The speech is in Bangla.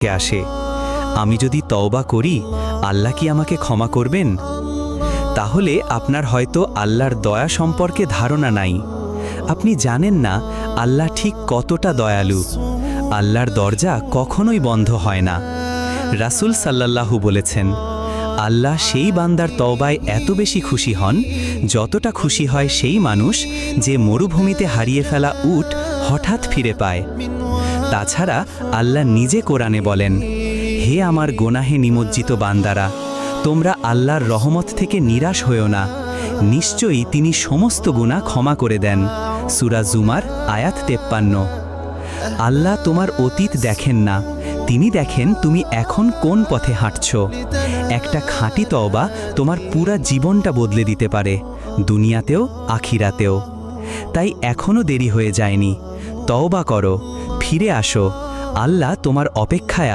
আসে, আমি যদি তওবা করি আল্লাহ কি আমাকে ক্ষমা করবেন? তাহলে আপনার হয়তো আল্লাহর দয়া সম্পর্কে ধারণা নাই। আপনি জানেন না আল্লাহ ঠিক কতটা দয়ালু। আল্লাহর দরজা কখনোই বন্ধ হয় না। রাসূল সাল্লাল্লাহু বলেছেন, আল্লাহ সেই বান্দার তওবায় এত বেশি খুশি হন যতটা খুশি হয় সেই মানুষ যে মরুভূমিতে হারিয়ে ফেলা উট হঠাৎ ফিরে পায়। তাছাড়া আল্লাহ নিজে কোরআনে বলেন, হে আমার গোনাহে নিমজ্জিত বান্দারা, তোমরা আল্লাহর রহমত থেকে নিরাশ হয়েও না, নিশ্চয়ই তিনি সমস্ত গুনাহ ক্ষমা করে দেন। সূরা জুমার আয়াত 53। আল্লাহ তোমার অতীত দেখেন না, তিনি দেখেন তুমি এখন কোন পথে হাঁটছ। একটা খাঁটি তওবা তোমার পুরা জীবনটা বদলে দিতে পারে, দুনিয়াতেও আখিরাতেও। তাই এখনো দেরি হয়ে যায়নি, তওবা করো, ফিরে আসো, আল্লাহ তোমার অপেক্ষায়